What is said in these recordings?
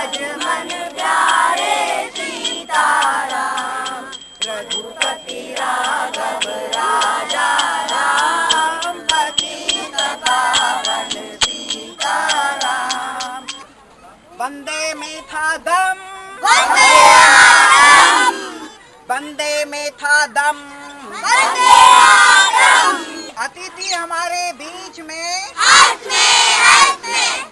भज मन प्यारे सीताराम, रघुपति राघव राजा राम, पतित पावन सीताराम। वंदे में था दम, वंदे मातरम, वंदे में था दम, वंदे मातरम। अतिथि हमारे बीच में हर्ष में, हर्ष में।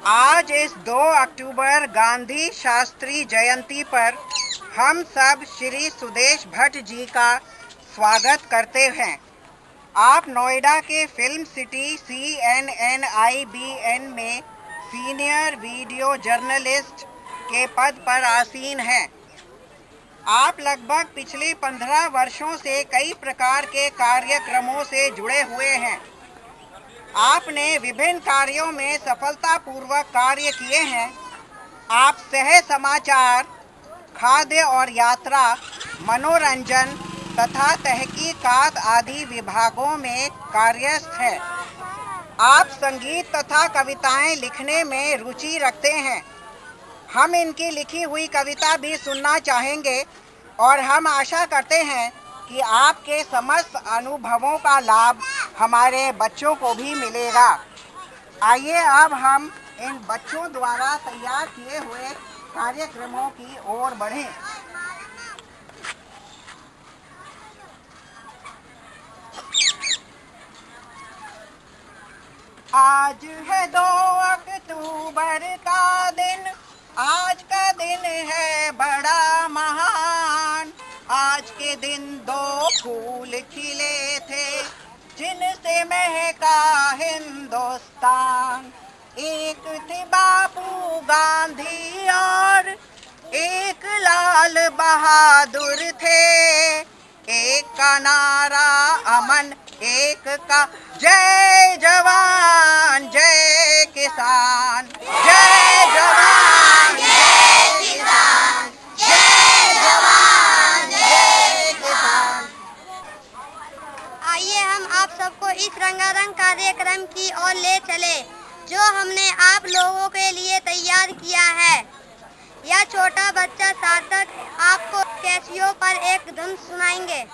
आज इस 2 अक्टूबर गांधी शास्त्री जयंती पर हम सब श्री सुदेश भट्ट जी का स्वागत करते हैं। आप नोएडा के फिल्म सिटी CNNIBN में सीनियर वीडियो जर्नलिस्ट के पद पर आसीन हैं। आप लगभग पिछले 15 वर्षों से कई प्रकार के कार्यक्रमों से जुड़े हुए हैं। आपने विभिन्न कार्यों में सफलतापूर्वक कार्य किए हैं। आप सह समाचार, खाद्य और यात्रा, मनोरंजन तथा तहकीकात आदि विभागों में कार्यरत हैं। आप संगीत तथा कविताएं लिखने में रुचि रखते हैं। हम इनकी लिखी हुई कविता भी सुनना चाहेंगे और हम आशा करते हैं कि आपके समस्त अनुभवों का लाभ हमारे बच्चों को भी मिलेगा। आइए अब हम इन बच्चों द्वारा तैयार किए हुए कार्यक्रमों की ओर बढ़ें। आज है 2 अक्टूबर का दिन, आज का दिन है बड़ा महान। आज के दिन 2 फूल खिले थे जिनसे महका हिंदुस्तान। एक थे बापू गांधी और एक लाल बहादुर थे। एक का नारा अमन, एक का जय जवान जय किसान, जय जवान जय किसान, जय जवान जय किसान। आइए हम आप सबको इस रंगारंग कार्यक्रम की ओर ले चले जो हमने आप लोगों के लिए तैयार किया है। यह छोटा बच्चा सार्थक आपको कैसियो पर एक धुन सुनाएंगे।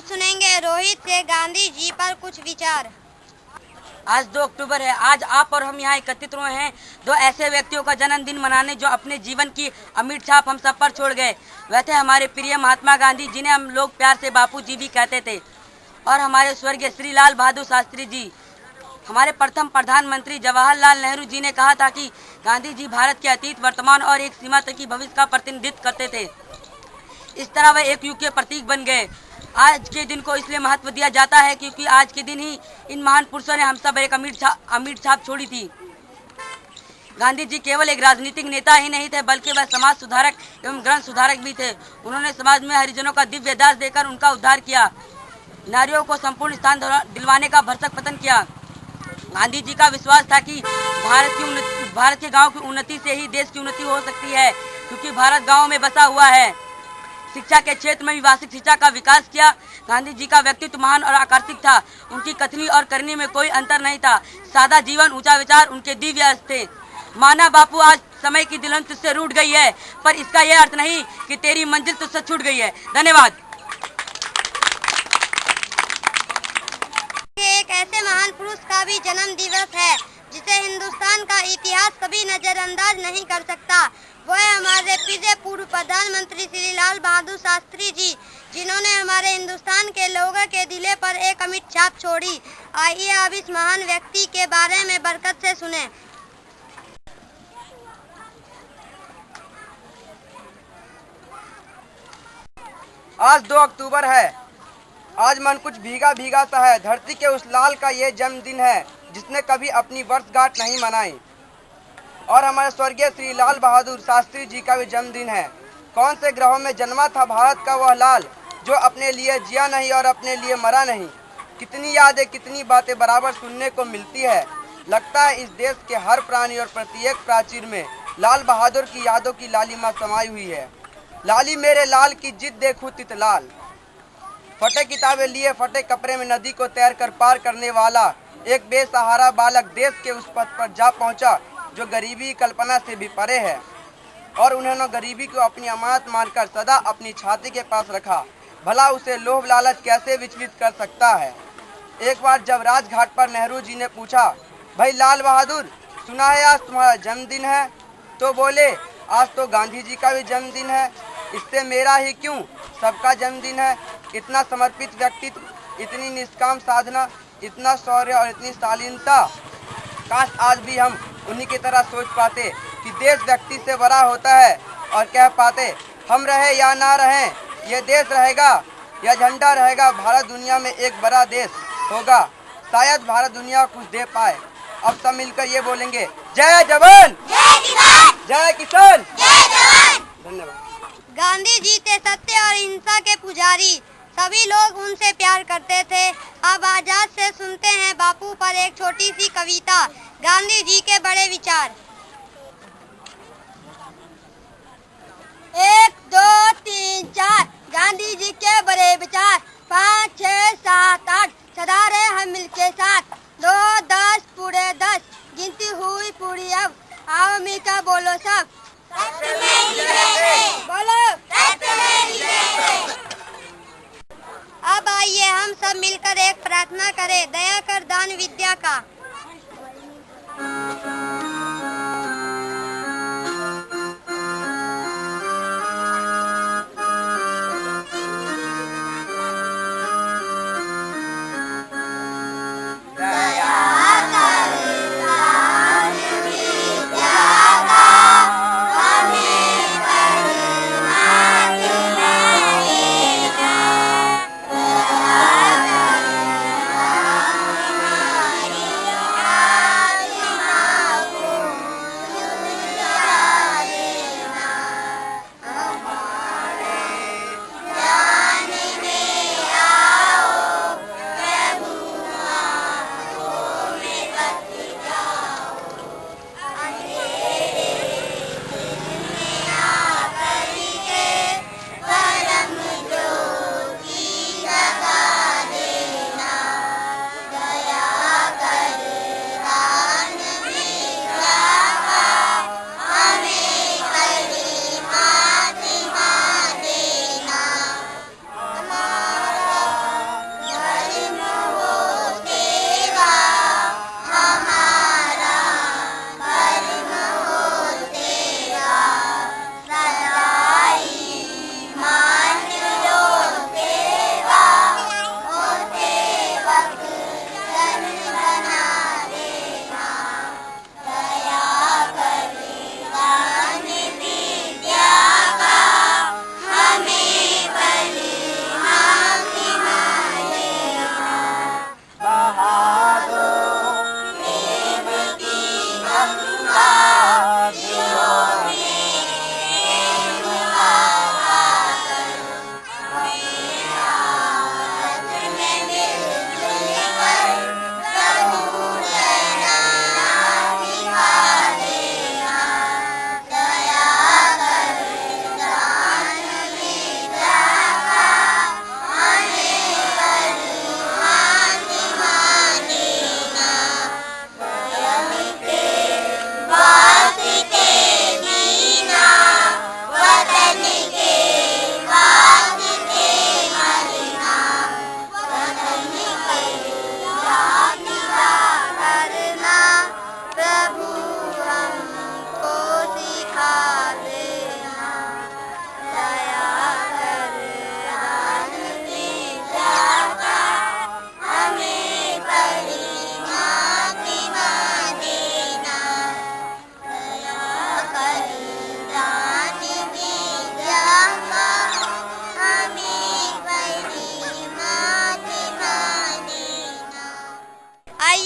सुनेंगे रोहित से गांधी जी पर कुछ विचार। आज 2 अक्टूबर है। आज आप और हम यहाँ एकत्रित हुए हैं 2 ऐसे व्यक्तियों का जन्मदिन मनाने जो अपने जीवन की अमिट छाप हम सब पर छोड़ गए। वह थे हमारे प्रिय महात्मा गांधी, जिन्हें हम लोग प्यार से बापू जी भी कहते थे, और हमारे स्वर्गीय श्री लाल बहादुर शास्त्री जी। हमारे प्रथम प्रधानमंत्री जवाहरलाल नेहरू जी ने कहा था कि गांधी जी भारत के अतीत, वर्तमान और एक सीमा तक की भविष्य का प्रतिनिधित्व करते थे। इस तरह वह एक युग के प्रतीक बन गए। आज के दिन को इसलिए महत्व दिया जाता है क्योंकि आज के दिन ही इन महान पुरुषों ने हम सब एक अमिट छाप छोड़ी थी। गांधी जी केवल एक राजनीतिक नेता ही नहीं थे, बल्कि वह समाज सुधारक एवं ग्रंथ सुधारक भी थे। उन्होंने समाज में हरिजनों का दिव्य दास देकर उनका उद्धार किया, नारियों को संपूर्ण स्थान दिलवाने का भरसक पतन किया। गांधी जी का विश्वास था कि भारत के गाँव की उन्नति से ही देश की उन्नति हो सकती है, क्योंकि भारत गाँव में बसा हुआ है। शिक्षा के क्षेत्र में भी वार्षिक शिक्षा का विकास किया। गांधी जी का व्यक्तित्व महान और आकर्षक था। उनकी कथनी और करनी में कोई अंतर नहीं था। सादा जीवन, ऊंचा विचार उनके दिव्य अर्थ थे। माना बापू आज समय की दुल्हन तुझसे रूठ गई है, पर इसका यह अर्थ नहीं कि तेरी मंजिल तुझसे छूट गई है। धन्यवाद। एक ऐसे महान पुरुष का भी जन्म दिवस है जिसे हिंदुस्तान का इतिहास कभी नजरअंदाज नहीं कर सकता। वो है हमारे प्रिय पूर्व प्रधानमंत्री श्री लाल बहादुर शास्त्री जी, जिन्होंने हमारे हिंदुस्तान के लोगों के दिले पर एक अमिट छाप छोड़ी। आइए अब इस महान व्यक्ति के बारे में बरकत से सुने। आज 2 अक्टूबर है। आज मन कुछ भीगा भीगा सा है। धरती के उस लाल का ये जन्मदिन है जिसने कभी अपनी वर्षगांठ नहीं मनाई, और हमारे स्वर्गीय श्री लाल बहादुर शास्त्री जी का भी जन्मदिन है। कौन से ग्रहों में जन्मा था भारत का वह लाल, जो अपने लिए जिया नहीं और अपने लिए मरा नहीं। कितनी यादें, कितनी बातें बराबर सुनने को मिलती है। लगता है इस देश के हर प्राणी और प्रत्येक प्राचीर में लाल बहादुर की यादों की लालिमा समाई हुई है। लाली मेरे लाल की जिद देखूं तित लाल। फटे किताबें लिए फटे कपड़े में नदी को तैर कर पार करने वाला एक बेसहारा बालक देश के उस पथ पर जा पहुंचा जो गरीबी कल्पना से भी परे है, और उन्होंने गरीबी को अपनी अमानत मानकर सदा अपनी छाती के पास रखा। भला उसे लोभ लालच कैसे विचलित कर सकता है। एक बार जब राजघाट पर नेहरू जी ने पूछा, भाई लाल बहादुर, सुना है आज तुम्हारा जन्मदिन है? तो बोले, आज तो गांधी जी का भी जन्मदिन है, इससे मेरा ही क्यों, सबका जन्मदिन है। इतना समर्पित व्यक्तित्व, इतनी निष्काम साधना, इतना शौर्य और इतनी शालीनता, काश आज भी हम उन्हीं की तरह सोच पाते कि देश व्यक्ति से बड़ा होता है, और कह पाते, हम रहे या ना रहे, ये देश रहेगा, यह झंडा रहेगा। भारत दुनिया में एक बड़ा देश होगा, शायद भारत दुनिया को कुछ दे पाए। अब सब मिलकर ये बोलेंगे, जय जवान, जय किसान, जय किसान, जय जवान। धन्यवाद। गांधी जी थे सत्य और हिंसा के पुजारी, सभी लोग उनसे प्यार करते थे। अब आजाद से सुनते हैं बापू पर एक छोटी सी कविता, गांधी जी के बड़े विचार। 1 2 3 4 गांधी जी के बड़े विचार। 5 6 7 8 सदा रहे हम मिलके साथ। 2 10 पूरे 10 गिनती हुई पूरी अब। आओ मिलकर बोलो सब, बोलो। अब आइए हम सब मिलकर एक प्रार्थना करें, दया कर दान विद्या का।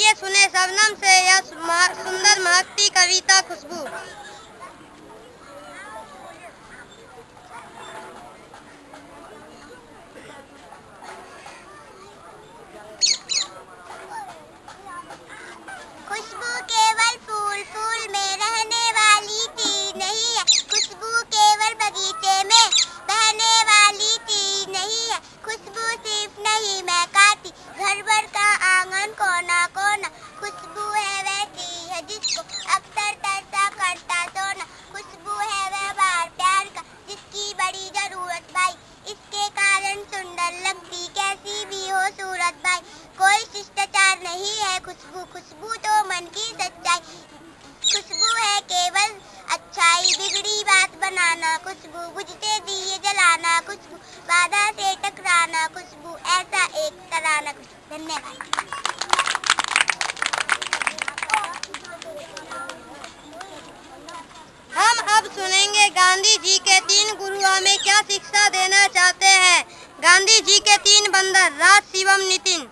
आइए सुने शबनम से यह सुंदर महकती कविता खुशबू। खुशबू केवल फूल फूल में रहने वाली चीज नहीं है, खुशबू केवल बगीचे में बहने वाली चीज नहीं है, खुशबू सिर्फ नहीं महकाती घर भर का आंगन कोना कोना, खुशबू है वह चीज है जिसको अक्सर तरसा करता सोना, खुशबू है वह बार प्यार का जिसकी बड़ी जरूरत भाई, इसके कारण सुंदर लगती कैसी भी हो सूरत भाई, कोई शिष्टाचार नहीं है खुशबू, खुशबू तो मन की सच्चाई, खुशबू है केवल अच्छाई बिगड़ी बात बनाना, खुशबू बुझते दिए जलाना, खुशबू बाधा से टकराना, खुशबू ऐसा एक तराना, खुशबू। धन्यवाद। हम अब सुनेंगे गांधी जी के 3 गुरुओं में क्या शिक्षा देना चाहते हैं। गांधी जी के 3 बंदर राज, शिवम, नितिन।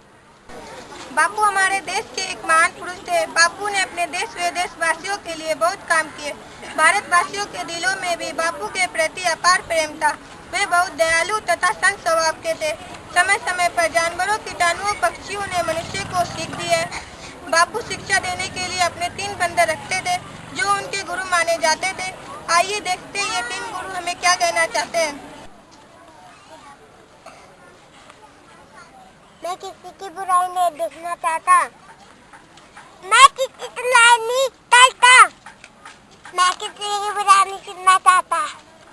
बापू हमारे देश के एक महान पुरुष थे। बापू ने अपने देश व देशवासियों के लिए बहुत काम किए। भारतवासियों के दिलों में भी बापू के प्रति अपार प्रेम था। वे बहुत दयालु तथा संत स्वभाव के थे। समय समय पर जानवरों, कीटाणुओं, पक्षियों ने मनुष्य को सीख दी है। बापू शिक्षा देने के लिए अपने 3 बंदर रखते थे जो उनके गुरु माने जाते थे। आइए देखते हैं ये 3 गुरु हमें क्या कहना चाहते हैं। मैं किसी की बुराई नहीं देखना चाहता, मैं किसी की बुराई नहीं करता, मैं किसी की बुराई नहीं सुनना चाहता।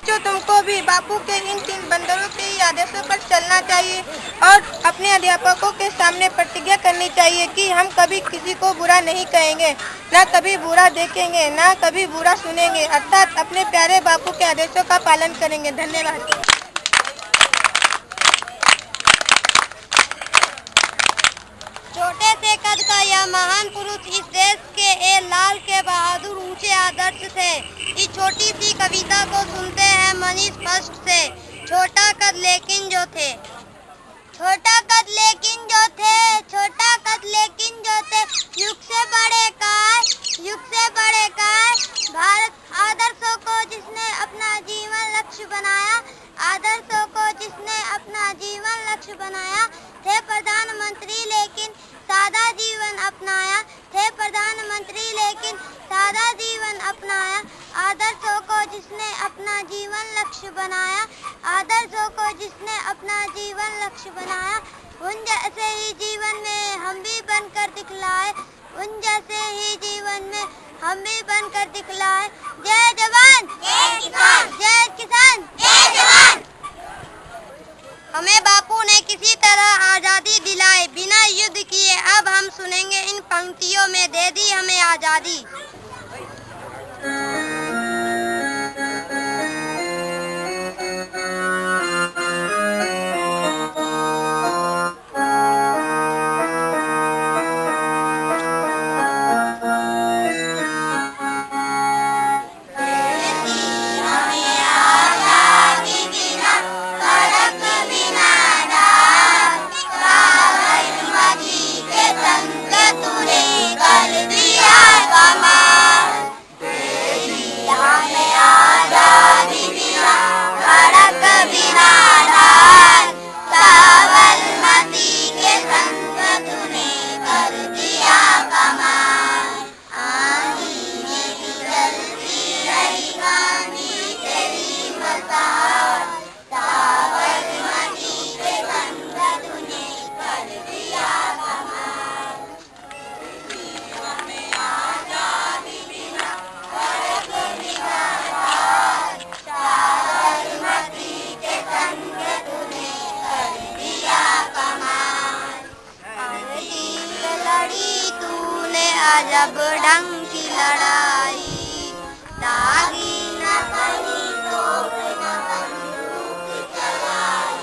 जो तुमको भी बापू के इन 3 बंदरों के ही आदेशों पर चलना चाहिए और अपने अध्यापकों के सामने प्रतिज्ञा करनी चाहिए कि हम कभी किसी को बुरा नहीं कहेंगे, ना कभी बुरा देखेंगे, ना कभी बुरा सुनेंगे, अर्थात अपने प्यारे बापू के आदेशों का पालन करेंगे। धन्यवाद। छोटे से कद का यह महान पुरुष इस देश के एक लाल के बहादुर ऊंचे आदर्श थे। इस छोटी सी कविता को सुनते हैं मनीष फर्स्ट से। छोटा कद लेकिन जो थे, छोटा कद लेकिन जो थे, छोटा कद लेकिन जो थे, युग से बड़े काय, युग से बड़े काय, भारत आदर्शों को जिसने अपना जीवन लक्ष्य बनाया, आदर्शों को जिसने अपना जीवन लक्ष्य बनाया, थे प्रधानमंत्री लेकिन सादा जीवन अपनाया, थे प्रधानमंत्री लेकिन सादा जीवन अपनाया, आदर्शों को जिसने अपना जीवन लक्ष्य बनाया, आदर्शों को जिसने अपना जीवन लक्ष्य बनाया, उन जैसे ही जीवन में हम भी बनकर दिखलाए, उन जैसे ही जीवन में हम भी बनकर दिखलाए। जय जवान, जय किसान, जय किसान, जय जवान। हमें बापू ने किसी तरह आजादी दिलाई बिना युद्ध किए। अब हम सुनेंगे इन पंक्तियों में दे दी हमें आजादी। जब ढंग की लड़ाई दागी न कहीं तोप न बंदूक चलाई,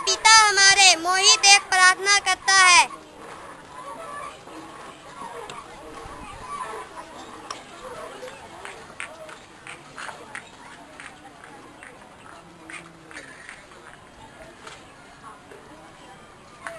पिता हमारे, मोहित एक प्रार्थना करता है।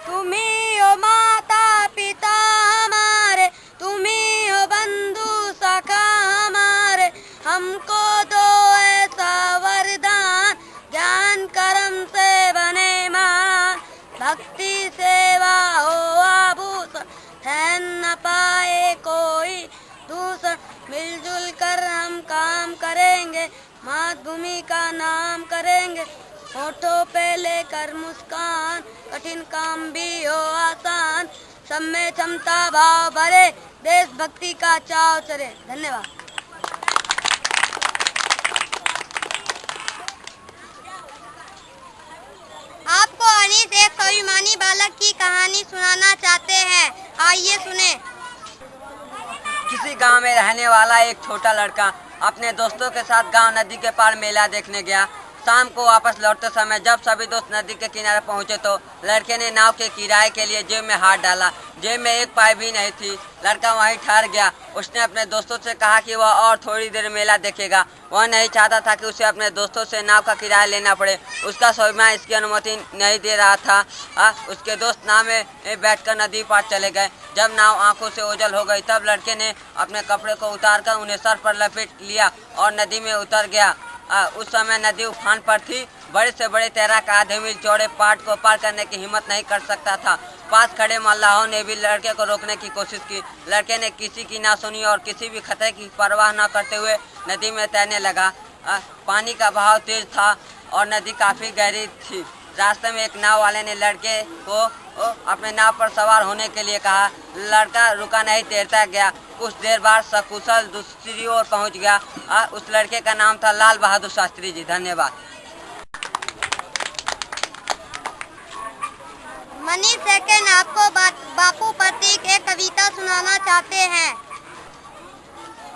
तुम्ही हो माता पिता हमारे, तुम्ही हो बंधु सखा हमारे, हमको दो ऐसा वरदान, ज्ञान कर्म से बने महान, भक्ति सेवा हो आभूषण, ठहर न पाए कोई दूसरा, मिलजुल कर हम काम करेंगे, मातृभूमि का नाम करेंगे, होठों पे लेकर मुस्कान, कठिन काम भी हो आसान, सब में क्षमता भाव भरे, देशभक्ति का चाव चले। धन्यवाद। आपको अनीस एक स्वाभिमानी बालक की कहानी सुनाना चाहते हैं, आइए सुने। किसी गांव में रहने वाला एक छोटा लड़का अपने दोस्तों के साथ गांव नदी के पार मेला देखने गया। शाम को वापस लौटते समय जब सभी दोस्त नदी के किनारे पहुंचे तो लड़के ने नाव के किराए के लिए जेब में हाथ डाला। जेब में एक पाई भी नहीं थी। लड़का वहीं ठहर गया। उसने अपने दोस्तों से कहा कि वह और थोड़ी देर मेला देखेगा। वह नहीं चाहता था कि उसे अपने दोस्तों से नाव का किराया लेना पड़े। उसका स्वाभिमान इसकी अनुमति नहीं दे रहा था। उसके दोस्त नाव में बैठकर नदी पार चले गए। जब नाव आंखों से ओझल हो गई तब लड़के ने अपने कपड़े को उतारकर उन्हें सर पर लपेट लिया और नदी में उतर गया। उस समय नदी उफान पर थी। बड़े से बड़े तैराक आधे मील चौड़े पाट को पार करने की हिम्मत नहीं कर सकता था। पास खड़े मल्लाहों ने भी लड़के को रोकने की कोशिश की। लड़के ने किसी की ना सुनी और किसी भी खतरे की परवाह न करते हुए नदी में तैरने लगा। पानी का बहाव तेज था और नदी काफ़ी गहरी थी। रास्ते में एक नाव वाले ने लड़के को अपने नाव पर सवार होने के लिए कहा। लड़का रुका नहीं, तैरता गया। कुछ देर बाद सकुशल दूसरी ओर पहुंच गया। उस लड़के का नाम था लाल बहादुर शास्त्री जी। धन्यवाद। मनीष सेकंड आपको बापू प्रतीक एक कविता सुनाना चाहते हैं।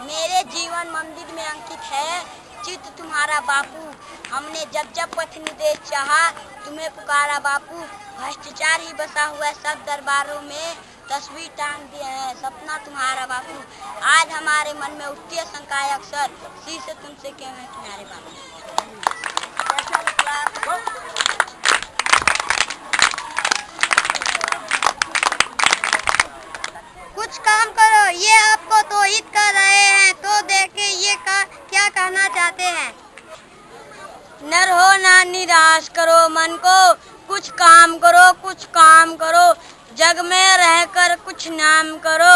मेरे जीवन मंदिर में अंकित है चित्त तुम्हारा बापू। हमने जब जब पथ निर्देश चाहा तुम्हें पुकारा बापू। भ्रष्टाचार ही बसा हुआ है सब दरबारों में, तस्वीर टांग दिया है सपना तुम्हारा बापू। आज हमारे मन में उठती है शंकाएं अक्सर, शीश से तुमसे क्यों है तुम्हारे बापू। कुछ काम करो, ये आपको तोहित कर रहे हैं तो देखे ये क्या कहना चाहते हैं। नर हो ना निराश करो मन को, कुछ काम करो कुछ काम करो। जग में रहकर कुछ नाम करो,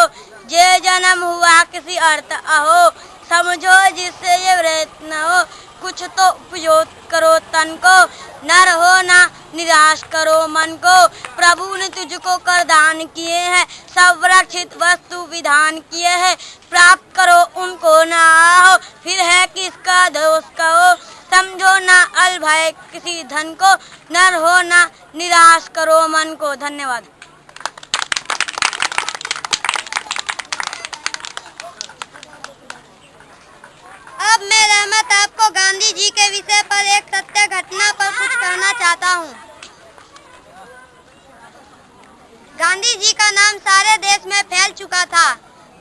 ये जन्म हुआ किसी अर्थ अहो। समझो जिससे ये व्रत न हो, कुछ तो उपयोग करो तन को। नर हो ना निराश करो मन को, प्रभु ने तुझको कर दान किए हैं। संरक्षित वस्तु विधान किए हैं, प्राप्त करो उनको ना हो। फिर है किसका दोष कहो, समझो ना अल भय किसी धन को। नर हो ना निराश करो मन को। धन्यवाद। अब मैं रहमत आपको गांधी जी के विषय पर एक सत्य घटना पर कुछ कहना चाहता हूँ। गांधी जी का नाम सारे देश में फैल चुका था।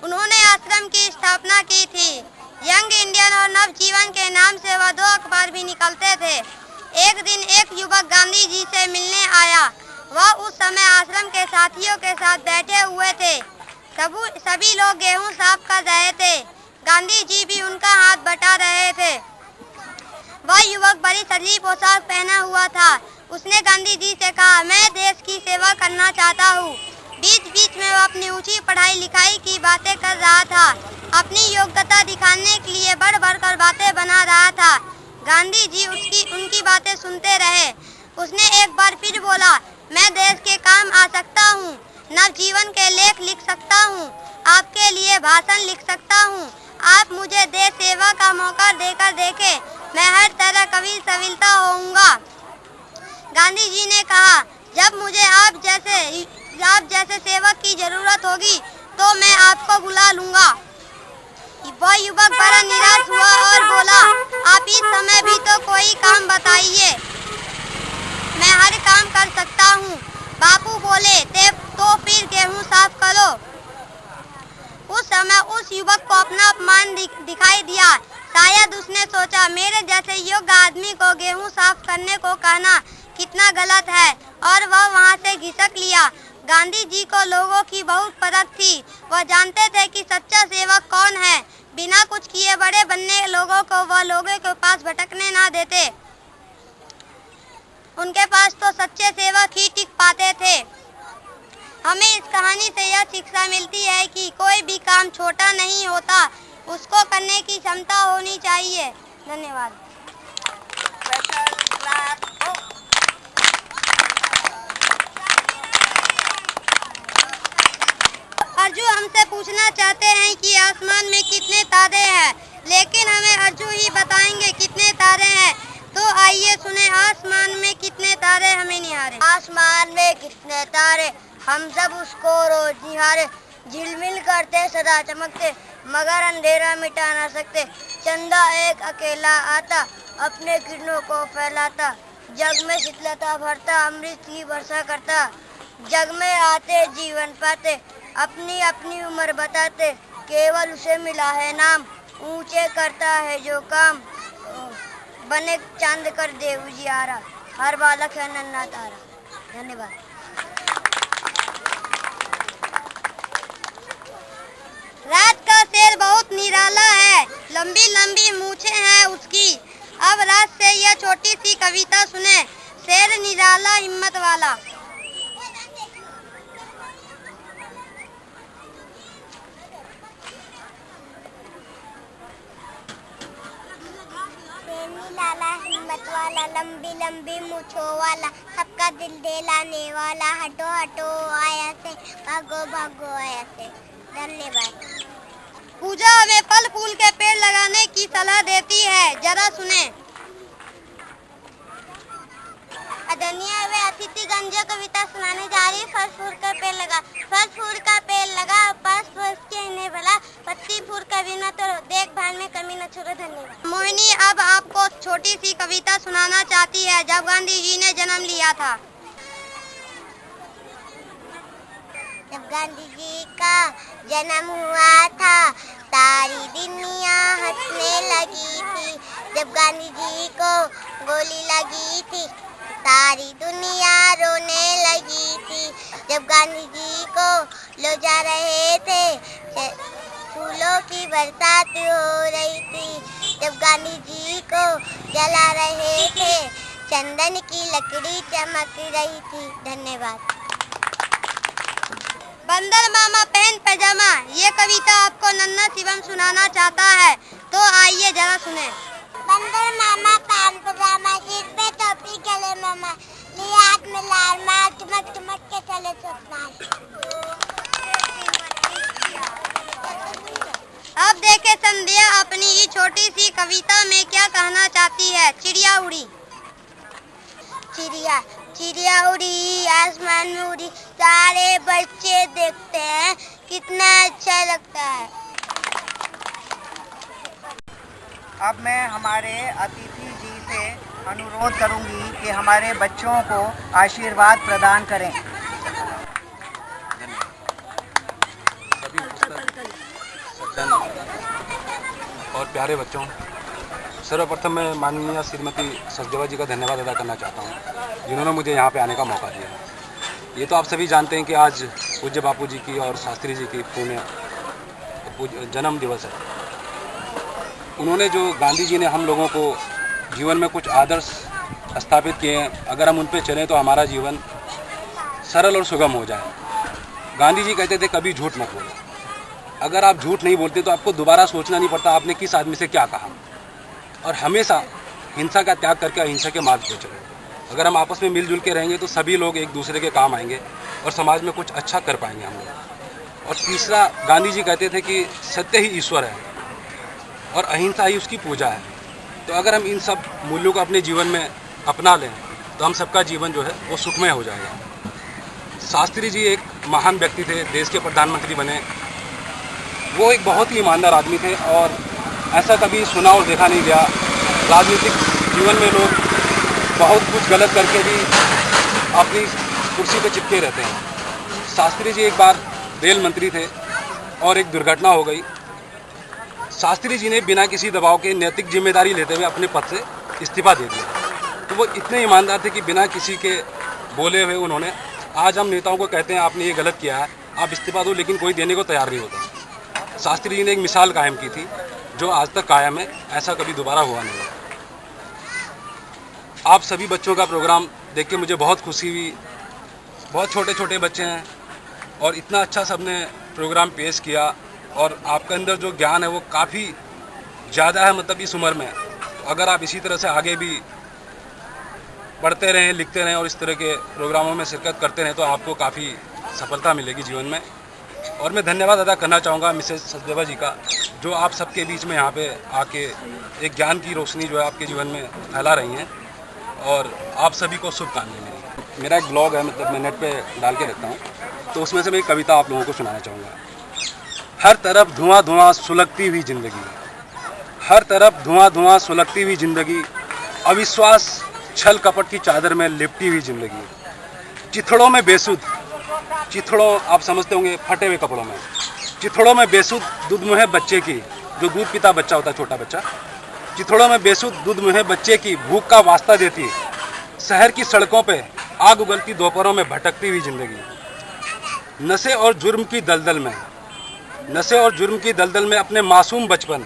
उन्होंने आश्रम की स्थापना की थी। यंग इंडियन और नवजीवन के नाम से वह 2 अखबार भी निकलते थे। एक दिन एक युवक गांधी जी से मिलने आया। वह उस समय आश्रम के साथियों के साथ बैठे हुए थे। सभी लोग गेहूं साफ कर रहे थे। गांधी जी भी उनका हाथ बटा रहे थे। वह युवक बड़ी सजी पोशाक पहना हुआ था। उसने गांधी जी से कहा, मैं देश की सेवा करना चाहता हूँ। बीच बीच में वह अपनी ऊंची पढ़ाई लिखाई की बातें कर रहा था। अपनी योग्यता दिखाने के लिए बढ़ बढ़ कर बातें बना रहा था। गांधी जी उनकी बातें सुनते रहे। उसने एक बार फिर बोला, मैं देश के काम आ सकता हूँ, नवजीवन के लेख लिख सकता हूँ, आपके लिए भाषण लिख सकता हूँ। आप मुझे देश सेवा का मौका देकर देखें, मैं हर तरह कभी सफलता होऊंगा। गांधी जी ने कहा, जब मुझे आप जैसे सेवक की जरूरत होगी तो मैं आपको बुला लूंगा। वह युवक बड़ा निराश हुआ और बोला, आप इस समय भी तो कोई काम बताइए। मैं हर काम कर सकता हूँ। बापू बोले, तो फिर गेहूँ साफ करो। उस समय उस युवक को अपना अपमान दिखाई दिया। शायद उसने सोचा, मेरे जैसे योग्य आदमी को गेहूँ साफ करने को कहना कितना गलत है, और वह वहाँ से घिसक लिया। गांधी जी को लोगों की बहुत परख थी। वह जानते थे कि सच्चा सेवक कौन है। बिना कुछ किए बड़े बनने लोगों को वह लोगों के पास भटकने ना देते। उनके पास तो सच्चे सेवक ही टिक पाते थे। हमें इस कहानी से यह शिक्षा मिलती है कि कोई भी काम छोटा नहीं होता, उसको करने की क्षमता होनी चाहिए। धन्यवाद। अर्जु हमसे पूछना चाहते हैं कि आसमान में कितने तारे हैं, लेकिन हमें अर्जु ही बताएंगे कितने तारे हैं। तो आइए सुने, आसमान में कितने तारे हमें निहारे। आसमान में कितने तारे, हम सब उसको रोज निहारे। झिलमिल करते सदा चमकते, मगर अंधेरा मिटा ना सकते। चंदा एक अकेला आता, अपने किरणों को फैलाता। जग में शीतलता भरता, अमृत की वर्षा करता। जग में आते जीवन पाते, अपनी अपनी उम्र बताते। केवल उसे मिला है नाम, ऊंचे करता है जो काम। बने चांद कर दे उजियारा, हर बालक है नन्हा तारा। धन्यवाद। रात का शेर बहुत निराला है, लंबी लंबी मूछें हैं उसकी। अब रात से यह छोटी सी कविता सुने, शेर निराला हिम्मत वाला। लाला हिम्मत वाला, लंबी लंबी मूछों वाला, सबका दिल दिलाने वाला। हटो हटो आया से, भागो भागो आया से। धन्यवाद। पूजा हमें फल फूल के पेड़ लगाने की सलाह देती है, जरा सुने। अदनिया वे अतिथिगण जो कविता सुनाने जा रही। फल फूल का पेड़ लगा, फल फूल का पेड़ लगा, पास पड़ोस के इन्हें भला। पत्ती फूल कभी न तोड़ो, देखभाल में कमी न छोड़ो। धन्यवाद। मोहिनी अब आपको छोटी सी कविता सुनाना चाहती है, जब गांधी जी ने जन्म लिया था। जब गांधी जी का जन्म हुआ था, सारी दुनिया हंसने लगी थी। जब गांधी जी को गोली लगी थी, सारी दुनिया रोने लगी थी। जब गांधी जी को ले जा रहे थे, फूलों की बरसात हो रही थी। जब गांधी जी को जला रहे थे, चंदन की लकड़ी चमक रही थी। धन्यवाद। बंदर मामा पहन पैजामा, ये कविता आपको नन्हा शिवम सुनाना चाहता है, तो आइए जरा सुने। बंदर मामा पहन पैजामा, सिर पे टोपी, गले मामा, लिए हाथ में लाल माल, चमक चमक के चले सपना। अब देखे संध्या अपनी ही छोटी सी कविता में क्या कहना चाहती है। चिड़िया उड़ी। चिड़िया चिड़िया उड़ी, आसमान में उड़ी, सारे बच्चे देखते हैं, कितना अच्छा लगता है। अब मैं हमारे अतिथि जी से अनुरोध करूंगी कि हमारे बच्चों को आशीर्वाद प्रदान करें। सभी पुस्तक सज्जन और प्यारे बच्चों, सर्वप्रथम मैं माननीय श्रीमती सचदेवा जी का धन्यवाद अदा करना चाहता हूँ, जिन्होंने मुझे यहाँ पे आने का मौका दिया। ये तो आप सभी जानते हैं कि आज पूज्य बापू जी की और शास्त्री जी की पुण्य जन्म दिवस है। उन्होंने जो गांधी जी ने हम लोगों को जीवन में कुछ आदर्श स्थापित किए हैं, अगर हम उन पे चलें तो हमारा जीवन सरल और सुगम हो जाए। गांधी जी कहते थे कभी झूठ मत बोलो। अगर आप झूठ नहीं बोलते तो आपको दोबारा सोचना नहीं पड़ता आपने किस आदमी से क्या कहा। और हमेशा हिंसा का त्याग करके अहिंसा के मार्ग पर चलो। अगर हम आपस में मिलजुल के रहेंगे तो सभी लोग एक दूसरे के काम आएंगे और समाज में कुछ अच्छा कर पाएंगे हम लोग। और तीसरा, गांधी जी कहते थे कि सत्य ही ईश्वर है और अहिंसा ही उसकी पूजा है। तो अगर हम इन सब मूल्यों को अपने जीवन में अपना लें तो हम सबका जीवन जो है वो सुखमय हो जाएगा। शास्त्री जी एक महान व्यक्ति थे, देश के प्रधानमंत्री बने। वो एक बहुत ही ईमानदार आदमी थे और ऐसा कभी सुना और देखा नहीं गया। राजनीतिक जीवन में लोग बहुत कुछ गलत करके भी अपनी कुर्सी पे चिपके रहते हैं। शास्त्री जी एक बार रेल मंत्री थे और एक दुर्घटना हो गई। शास्त्री जी ने बिना किसी दबाव के नैतिक जिम्मेदारी लेते हुए अपने पद से इस्तीफा दे दिया। तो वो इतने ईमानदार थे कि बिना किसी के बोले हुए उन्होंने, आज हम नेताओं को कहते हैं आपने ये गलत किया है, आप इस्तीफा दो, लेकिन कोई देने को तैयार नहीं होता। शास्त्री जी ने एक मिसाल कायम की थी जो आज तक कायम है, ऐसा कभी दोबारा हुआ नहीं। आप सभी बच्चों का प्रोग्राम देख के मुझे बहुत खुशी हुई। बहुत छोटे छोटे बच्चे हैं और इतना अच्छा सबने प्रोग्राम पेश किया और आपके अंदर जो ज्ञान है वो काफ़ी ज़्यादा है, मतलब इस उम्र में। अगर आप इसी तरह से आगे भी पढ़ते रहें, लिखते रहें और इस तरह के प्रोग्रामों में शिरकत करते रहें तो आपको काफ़ी सफलता मिलेगी जीवन में। और मैं धन्यवाद अदा करना चाहूँगा मिसेस सचदेवा जी का, जो आप सबके बीच में यहाँ पे आके एक ज्ञान की रोशनी जो है आपके जीवन में फैला रही हैं, और आप सभी को शुभकामनाएं। मेरा एक ब्लॉग है, मतलब मैं नेट पे डाल के रखता हूँ, तो उसमें से मैं एक कविता आप लोगों को सुनाना चाहूँगा। हर तरफ धुआं धुआं सुलगती हुई ज़िंदगी, हर तरफ धुआं धुआं सुलगती हुई ज़िंदगी, अविश्वास छल कपट की चादर में लिपटी हुई ज़िंदगी, चिथड़ों में बेसुध, चिथड़ों आप समझते होंगे फटे हुए कपड़ों में, चिथड़ों में बेसुध दूध मुहे बच्चे की, जो दूध पीता बच्चा होता है, छोटा बच्चा, चिथड़ों में बेसुध दूध मुहे बच्चे की भूख का वास्ता देती, शहर की सड़कों पे आग उगलती दोपहरों में भटकती हुई ज़िंदगी, नशे और जुर्म की दलदल में, नशे और जुर्म की दलदल में अपने मासूम बचपन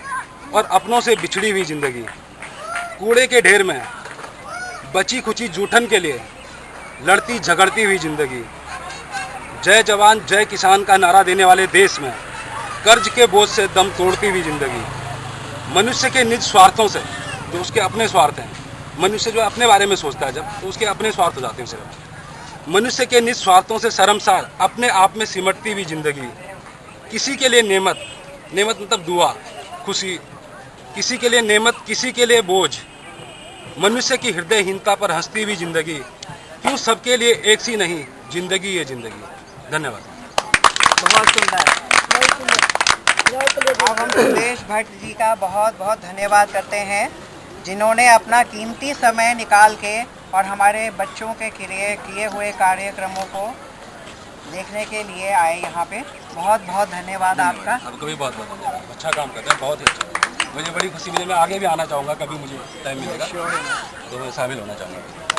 और अपनों से बिछड़ी हुई ज़िंदगी, कूड़े के ढेर में बची खुची जूठन के लिए लड़ती झगड़ती हुई ज़िंदगी, जय जवान जय किसान का नारा देने वाले देश में कर्ज के बोझ से दम तोड़ती हुई ज़िंदगी, मनुष्य के निज स्वार्थों से, जो उसके अपने स्वार्थ हैं, मनुष्य जो अपने बारे में सोचता है जब, तो उसके अपने स्वार्थ हो जाते हैं सिर्फ, मनुष्य के निज स्वार्थों से शर्मसार अपने आप में सिमटती हुई ज़िंदगी, किसी के लिए नेमत, नेमत मतलब दुआ, खुशी, किसी के लिए नेमत, किसी के लिए बोझ, मनुष्य की हृदयहीनता पर हंसती हुई ज़िंदगी, क्यों सबके लिए एक सी नहीं ज़िंदगी ये ज़िंदगी। धन्यवाद। बहुत सुंदर। अब हम सुरेश भट्ट जी का बहुत बहुत धन्यवाद करते हैं, जिन्होंने अपना कीमती समय निकाल के और हमारे बच्चों के किए हुए कार्यक्रमों को देखने के लिए आए यहाँ पे। बहुत बहुत धन्यवाद आपका। आपको भी बहुत बहुत धन्यवाद, अच्छा काम करते हैं, बहुत ही अच्छा। मुझे बड़ी खुशी मिली, मैं आगे भी आना चाहूँगा, कभी मुझे टाइम मिलेगा तो मैं शामिल होना चाहूँगा।